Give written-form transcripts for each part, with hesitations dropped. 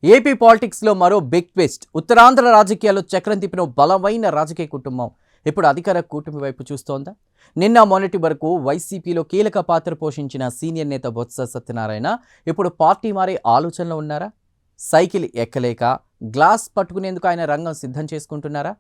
AP politics లో మరో big twist. Uttarandhra రాజకీయాల్లో చక్రం తిప్పిన బలమైన రాజకీయ కుటుంబం ఇప్పుడు అధికార కూటమి వైపు చూస్తోందా? నిన్న మొన్నటి వరకు వైసీపీలో కీలక పాత్ర పోషించిన సీనియర్ నేత బొత్స సత్యనారాయణ ఇప్పుడు పార్టీ మారే ఆలోచనలో ఉన్నారా? సైకిల్ ఎక్కలేక గ్లాస్ పట్టుకునేందుకు ఆయన రంగం సిద్ధం చేసుకుంటున్నారా?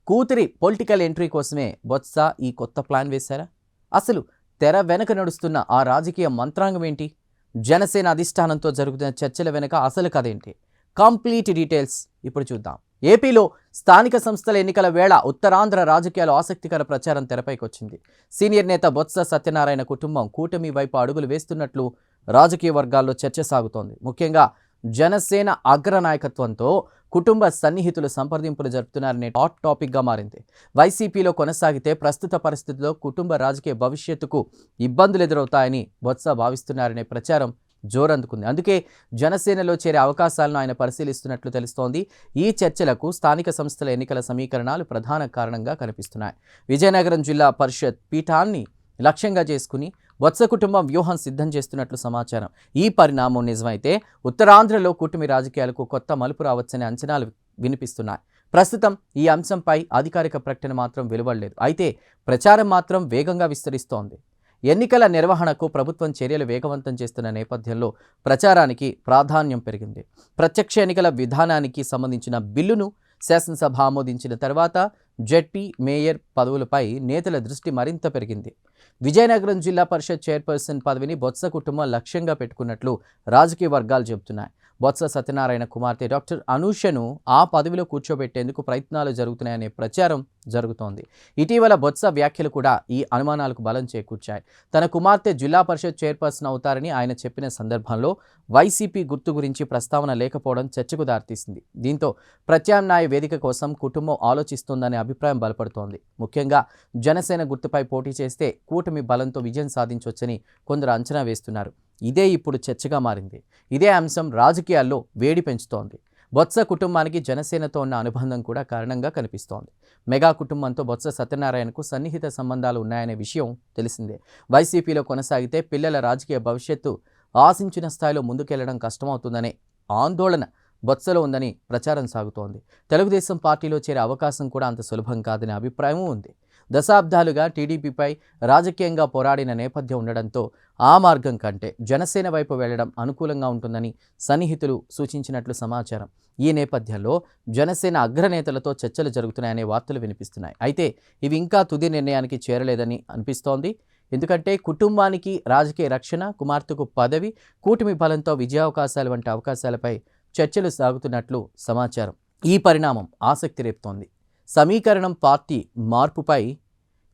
కూతురి పొలిటికల్ ఎంట్రీ కోసమే బొత్స ఈ కొత్త ప్లాన్ వేశారా? అసలు తెర వెనక నడుస్తున్న ఆ రాజకీయ మంత్రాంగం ఏంటి? జనసేన అధిష్టానంతో జరుగుతున్న చర్చల వెనుక అసలు కథేంటి? కంప్లీట్ డీటెయిల్స్ ఇప్పుడు చూద్దాం. ఏపీలో స్థానిక సంస్థల ఎన్నికల వేళ ఉత్తరాంధ్ర రాజకీయాలు ఆసక్తికర ప్రచారం తెరపైకి వచ్చింది. సీనియర్ నేత బొత్స సత్యనారాయణ కుటుంబం కూటమి వైపు అడుగులు వేస్తున్నట్లు రాజకీయ వర్గాల్లో చర్చ సాగుతోంది. ముఖ్యంగా జనసేన అగ్ర నాయకత్వంతో కుటుంబ సన్నిహితులు సంప్రదింపులు జరుపుతున్నారనే హాట్ టాపిక్గా మారింది. వైసీపీలో కొనసాగితే ప్రస్తుత పరిస్థితుల్లో కుటుంబ రాజకీయ భవిష్యత్తుకు ఇబ్బందులు ఎదురవుతాయని బొత్స భావిస్తున్నారనే ప్రచారం జోరందుకుంది. అందుకే జనసేనలో చేరే అవకాశాలను ఆయన పరిశీలిస్తున్నట్లు తెలుస్తోంది. ఈ చర్చలకు స్థానిక సంస్థల ఎన్నికల సమీకరణాలు ప్రధాన కారణంగా కనిపిస్తున్నాయి. విజయనగరం జిల్లా పరిషత్ పీఠాన్ని లక్ష్యంగా చేసుకుని బొత్స కుటుంబం వ్యూహం సిద్ధం చేస్తున్నట్లు సమాచారం. ఈ పరిణామం నిజమైతే ఉత్తరాంధ్రలో కూటమి రాజకీయాలకు కొత్త మలుపు రావచ్చనే అంచనాలు వినిపిస్తున్నాయి. ప్రస్తుతం ఈ అంశంపై అధికారిక ప్రకటన మాత్రం వెలువడలేదు. అయితే ప్రచారం మాత్రం వేగంగా విస్తరిస్తోంది. ఎన్నికల నిర్వహణకు ప్రభుత్వం చర్యలు వేగవంతం చేస్తున్న నేపథ్యంలో ప్రచారానికి ప్రాధాన్యం పెరిగింది. ప్రత్యక్ష ఎన్నికల విధానానికి సంబంధించిన బిల్లును శాసనసభ ఆమోదించిన తర్వాత జెడ్పీ, మేయర్ పదవులపై నేతల దృష్టి మరింత పెరిగింది. విజయనగరం జిల్లా పరిషత్ చైర్పర్సన్ పదవిని బొత్స కుటుంబం లక్ష్యంగా పెట్టుకున్నట్లు రాజకీయ వర్గాలు చెబుతున్నాయి. బొత్స సత్యనారాయణ కుమార్తె డాక్టర్ అనూషను ఆ పదవిలో కూర్చోబెట్టేందుకు ప్రయత్నాలు జరుగుతున్నాయనే ప్రచారం జరుగుతోంది. ఇటీవల బొత్స వ్యాఖ్యలు కూడా ఈ అనుమానాలకు బలం చేకూర్చాయి. తన కుమార్తె జిల్లా పరిషత్ చైర్పర్సన్ అవుతారని ఆయన చెప్పిన సందర్భంలో వైసీపీ గుర్తు గురించి ప్రస్తావన లేకపోవడం చర్చకు దారితీసింది. దీంతో ప్రత్యామ్నాయ వేదిక కోసం కుటుంబం ఆలోచిస్తోందనే అభిప్రాయం బలపడుతోంది. ముఖ్యంగా జనసేన గుర్తుపై పోటీ చేస్తే కూటమి బలంతో విజయం సాధించవచ్చని కొందరు అంచనా వేస్తున్నారు. ఇదే ఇప్పుడు చర్చగా మారింది. ఇదే అంశం రాజకీయాల్లో వేడి పెంచుతోంది. బొత్స కుటుంబానికి జనసేనతో ఉన్న అనుబంధం కూడా కారణంగా కనిపిస్తోంది. మెగా కుటుంబంతో బొత్స సత్యనారాయణకు సన్నిహిత సంబంధాలు ఉన్నాయనే విషయం తెలిసిందే. వైసీపీలో కొనసాగితే పిల్లల రాజకీయ భవిష్యత్తు ఆశించిన స్థాయిలో ముందుకెళ్లడం కష్టమవుతుందనే ఆందోళన బొత్సలో ఉందని ప్రచారం సాగుతోంది. తెలుగుదేశం పార్టీలో చేరే అవకాశం కూడా అంత సులభం కాదనే అభిప్రాయం ఉంది. దశాబ్దాలుగా టీడీపీపై రాజకీయంగా పోరాడిన నేపథ్యం ఉండడంతో ఆ మార్గం కంటే జనసేన వైపు వెళ్లడం అనుకూలంగా ఉంటుందని సన్నిహితులు సూచించినట్లు సమాచారం. ఈ నేపథ్యంలో జనసేన అగ్రనేతలతో చర్చలు జరుగుతున్నాయనే వార్తలు వినిపిస్తున్నాయి. అయితే ఇవి ఇంకా తుది నిర్ణయానికి చేరలేదని అనిపిస్తోంది. ఎందుకంటే కుటుంబానికి రాజకీయ రక్షణ, కుమార్తెకు పదవి, కూటమి బలంతో విజయావకాశాలు వంటి అవకాశాలపై చర్చలు సాగుతున్నట్లు సమాచారం. ఈ పరిణామం ఆసక్తి రేపుతోంది. సమీకరణం పార్టీ మార్పుపై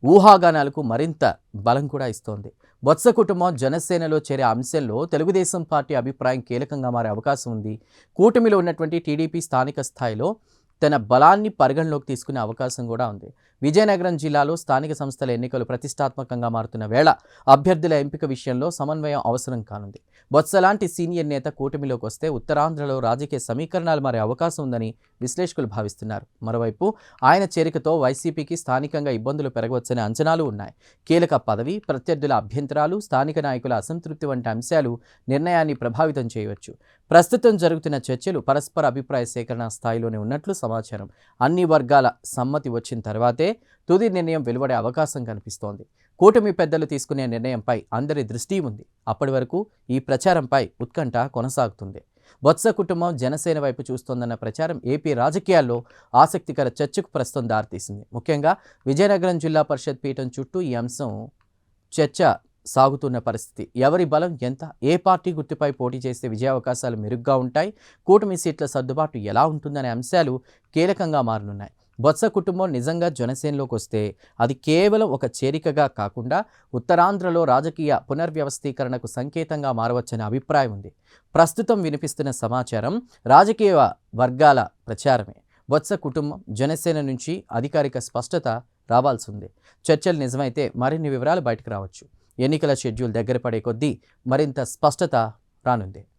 ఊహాగానాలకు మరింత బలం కూడా ఇస్తోంది. బొత్స కుటుంబం జనసేనలో చేరే అంశంలో తెలుగుదేశం పార్టీ అభిప్రాయం కీలకంగా మారే అవకాశం ఉంది. కూటమిలో ఉన్నటువంటి టీడీపీ స్థానిక స్థాయిలో తన బలాన్ని పరిగణలోకి తీసుకునే అవకాశం కూడా ఉంది. విజయనగరం జిల్లాలో స్థానిక సంస్థల ఎన్నికలు ప్రతిష్టాత్మకంగా మారుతున్న వేళ అభ్యర్థుల ఎంపిక విషయంలో సమన్వయం అవసరం కానుంది. బొత్స లాంటి సీనియర్ నేత కూటమిలోకి వస్తే ఉత్తరాంధ్రలో రాజకీయ సమీకరణాలు మారే అవకాశం ఉందని విశ్లేషకులు భావిస్తున్నారు. మరోవైపు ఆయన చేరికతో వైసీపీకి స్థానికంగా ఇబ్బందులు పెరగవచ్చనే అంచనాలు ఉన్నాయి. కీలక పదవి, ప్రత్యర్థుల అభ్యంతరాలు, స్థానిక నాయకుల అసంతృప్తి వంటి అంశాలు నిర్ణయాన్ని ప్రభావితం చేయవచ్చు. ప్రస్తుతం జరుగుతున్న చర్చలు పరస్పర అభిప్రాయ సేకరణ స్థాయిలోనే ఉన్నట్లు సమాచారం. అన్ని వర్గాల సమ్మతి వచ్చిన తర్వాతే తుది నిర్ణయం వెలువడే అవకాశం కనిపిస్తోంది. కూటమి పెద్దలు తీసుకునే నిర్ణయంపై అందరి దృష్టి ఉంది. అప్పటి వరకు ఈ ప్రచారంపై ఉత్కంఠ కొనసాగుతుంది. బొత్స కుటుంబం జనసేన వైపు చూస్తోందన్న ప్రచారం ఏపీ రాజకీయాల్లో ఆసక్తికర చర్చకు ప్రస్తుతం దారితీసింది. ముఖ్యంగా విజయనగరం జిల్లా పరిషత్ పీఠం చుట్టూ ఈ అంశం చర్చ సాగుతున్న పరిస్థితి. ఎవరి బలం ఎంత, ఏ పార్టీ గుర్తుపై పోటీ చేస్తే విజయావకాశాలు మెరుగ్గా ఉంటాయి, కూటమి సీట్ల సర్దుబాటు ఎలా ఉంటుందనే అంశాలు కీలకంగా మారనున్నాయి. బొత్స కుటుంబం నిజంగా జనసేనలోకి వస్తే అది కేవలం ఒక చేరికగా కాకుండా ఉత్తరాంధ్రలో రాజకీయ పునర్వ్యవస్థీకరణకు సంకేతంగా మారవచ్చనే అభిప్రాయం ఉంది. ప్రస్తుతం వినిపిస్తున్న సమాచారం రాజకీయ వర్గాల ప్రచారమే. బొత్స కుటుంబం జనసేన నుంచి అధికారిక స్పష్టత రావాల్సి ఉంది. చర్చలు నిజమైతే మరిన్ని వివరాలు బయటకు రావచ్చు. ఎన్నికల షెడ్యూల్ దగ్గర పడే కొద్దీ మరింత స్పష్టత రానుంది.